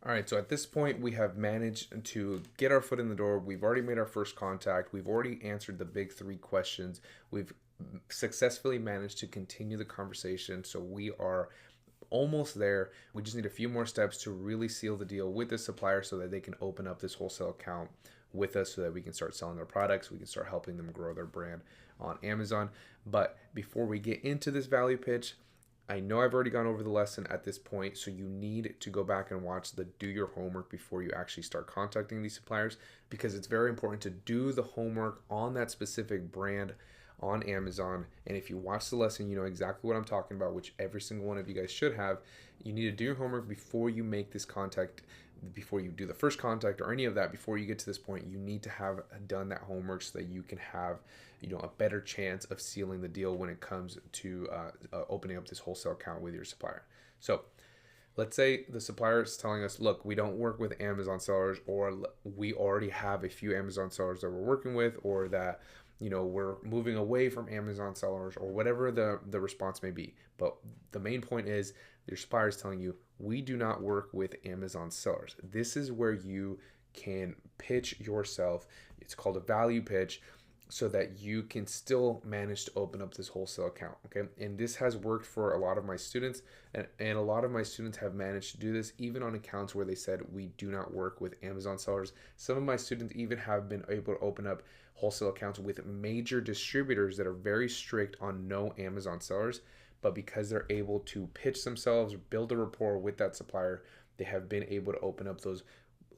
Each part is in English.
All right, so at this point, we have managed to get our foot in the door. We've already made our first contact. We've already answered the big three questions. We've successfully managed to continue the conversation. So we are almost there. We just need a few more steps to really seal the deal with the supplier so that they can open up this wholesale account with us so that we can start selling their products. We can start helping them grow their brand on Amazon. But before we get into this value pitch, I know I've already gone over the lesson at this point, so you need to go back and watch the do your homework before you actually start contacting these suppliers, because it's very important to do the homework on that specific brand on Amazon. And if you watch the lesson, you know exactly what I'm talking about, which every single one of you guys should have. You need to do your homework before you make this contact, before you do the first contact or any of that. Before you get to this point, you need to have done that homework so that you can have a better chance of sealing the deal when it comes to opening up this wholesale account with your supplier. So let's say the supplier is telling us, look, we don't work with Amazon sellers, or we already have a few Amazon sellers that we're working with, or that we're moving away from Amazon sellers, or whatever the response may be. But the main point is your supplier is telling you, we do not work with Amazon sellers. This is where you can pitch yourself. It's called a value pitch, so that you can still manage to open up this wholesale account. Okay. And this has worked for a lot of my students, and a lot of my students have managed to do this even on accounts where they said we do not work with Amazon sellers. Some of my students even have been able to open up wholesale accounts with major distributors that are very strict on no Amazon sellers, but because they're able to pitch themselves, build a rapport with that supplier, they have been able to open up those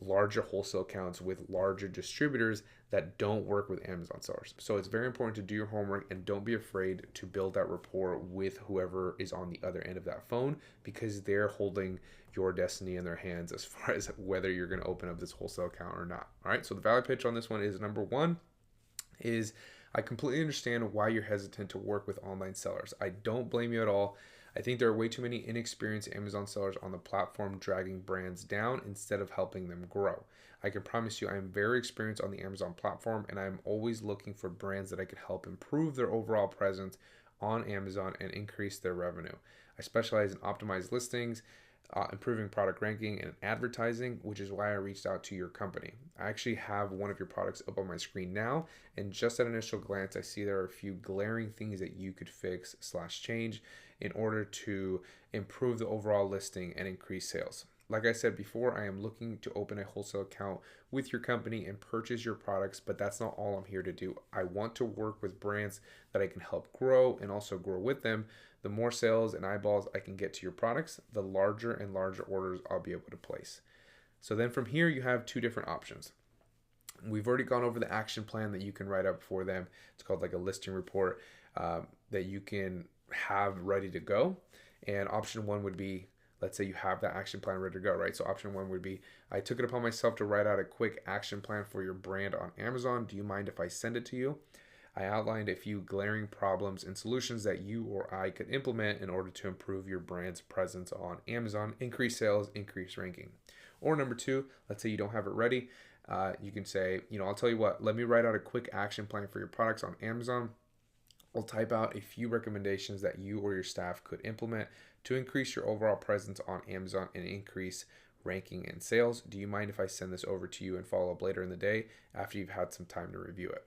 larger wholesale accounts with larger distributors that don't work with Amazon sellers. So it's very important to do your homework, and don't be afraid to build that rapport with whoever is on the other end of that phone, because they're holding your destiny in their hands as far as whether you're going to open up this wholesale account or not. All right, so the value pitch on this one is, number one is, I completely understand why you're hesitant to work with online sellers. I don't blame you at all. I think there are way too many inexperienced Amazon sellers on the platform, dragging brands down instead of helping them grow. I can promise you I am very experienced on the Amazon platform, and I'm always looking for brands that I can help improve their overall presence on Amazon and increase their revenue. I specialize in optimized listings, improving product ranking, and advertising, which is why I reached out to your company. I actually have one of your products up on my screen now, and just at initial glance, I see there are a few glaring things that you could fix / change in order to improve the overall listing and increase sales. Like I said before, I am looking to open a wholesale account with your company and purchase your products, but that's not all I'm here to do. I want to work with brands that I can help grow and also grow with them. The more sales and eyeballs I can get to your products, the larger and larger orders I'll be able to place. So then from here, you have two different options. We've already gone over the action plan that you can write up for them. It's called like a listing report that you can have ready to go. And option one would be, let's say you have that action plan ready to go, right? So option one would be, I took it upon myself to write out a quick action plan for your brand on Amazon. Do you mind if I send it to you? I outlined a few glaring problems and solutions that you or I could implement in order to improve your brand's presence on Amazon, increase sales, increase ranking. Or number two, let's say you don't have it ready. You can say, I'll tell you what, let me write out a quick action plan for your products on Amazon. I'll type out a few recommendations that you or your staff could implement to increase your overall presence on Amazon and increase ranking and sales. Do you mind if I send this over to you and follow up later in the day after you've had some time to review it?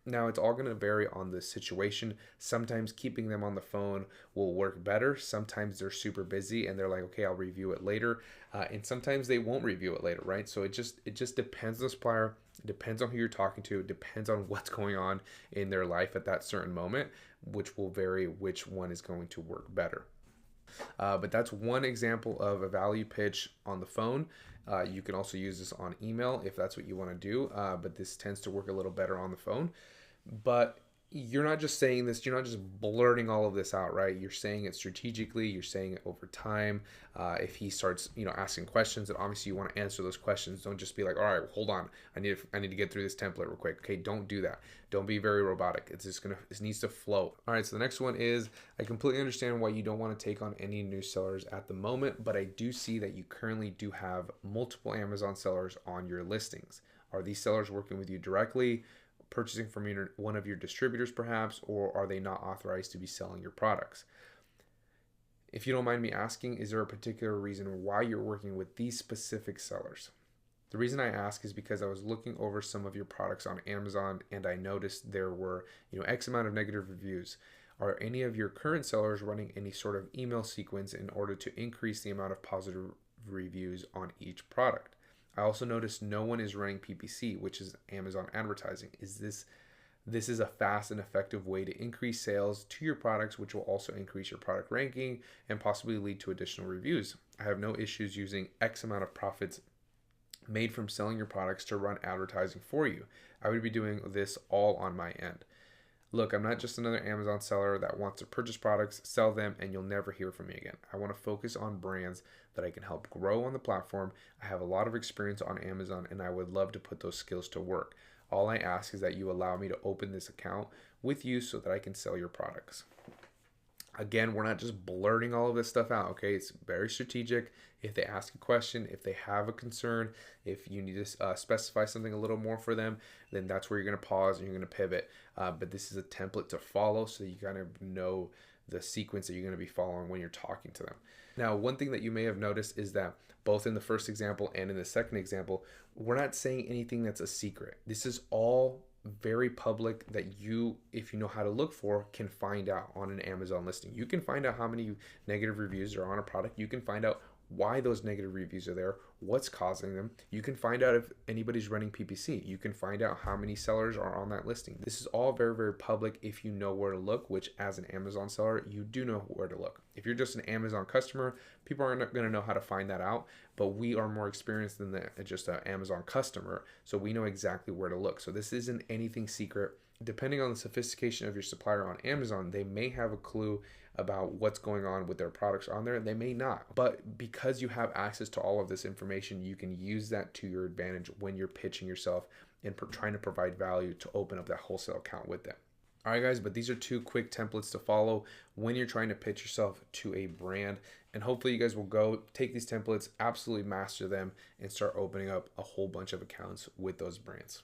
Now, it's all going to vary on the situation. Sometimes keeping them on the phone will work better. Sometimes they're super busy and they're like, okay, I'll review it later. And sometimes they won't review it later, right? So it just depends on the supplier. It depends on who you're talking to. It depends on what's going on in their life at that certain moment, which will vary which one is going to work better. But that's one example of a value pitch on the phone. You can also use this on email if that's what you want to do, but this tends to work a little better on the phone. But you're not just saying this, you're not just blurting all of this out, right? You're saying it strategically, you're saying it over time. If he starts, asking questions, then obviously you want to answer those questions. Don't just be like, all right, hold on, I need to get through this template real quick. Okay, don't do that. Don't be very robotic. It needs to flow. All right, so the next one is, I completely understand why you don't want to take on any new sellers at the moment, but I do see that you currently do have multiple Amazon sellers on your listings. Are these sellers working with you directly, purchasing from one of your distributors perhaps, or are they not authorized to be selling your products? If you don't mind me asking, is there a particular reason why you're working with these specific sellers? The reason I ask is because I was looking over some of your products on Amazon and I noticed there were, X amount of negative reviews. Are any of your current sellers running any sort of email sequence in order to increase the amount of positive reviews on each product? I also noticed no one is running PPC, which is Amazon advertising. This is a fast and effective way to increase sales to your products, which will also increase your product ranking and possibly lead to additional reviews. I have no issues using X amount of profits made from selling your products to run advertising for you. I would be doing this all on my end. Look, I'm not just another Amazon seller that wants to purchase products, sell them, and you'll never hear from me again. I want to focus on brands that I can help grow on the platform. I have a lot of experience on Amazon, and I would love to put those skills to work. All I ask is that you allow me to open this account with you so that I can sell your products. Again, we're not just blurting all of this stuff out, okay? It's very strategic. If they ask a question, if they have a concern, if you need to specify something a little more for them, then that's where you're going to pause and you're going to pivot. But this is a template to follow so you kind of know the sequence that you're going to be following when you're talking to them. Now, one thing that you may have noticed is that both in the first example and in the second example, we're not saying anything that's a secret. This is all very public that you, if you know how to look for, can find out on an Amazon listing. You can find out how many negative reviews are on a product. You can find out why those negative reviews are there, what's causing them. You can find out if anybody's running PPC. You can find out how many sellers are on that listing. This is all very, very public if you know where to look, which as an Amazon seller, you do know where to look. If you're just an Amazon customer, people aren't going to know how to find that out, but we are more experienced than just an Amazon customer, so we know exactly where to look. So this isn't anything secret. Depending on the sophistication of your supplier on Amazon, they may have a clue about what's going on with their products on there. They may not. But because you have access to all of this information, you can use that to your advantage when you're pitching yourself and trying to provide value to open up that wholesale account with them. All right, guys, but these are 2 quick templates to follow when you're trying to pitch yourself to a brand. And hopefully you guys will go take these templates, absolutely master them, and start opening up a whole bunch of accounts with those brands.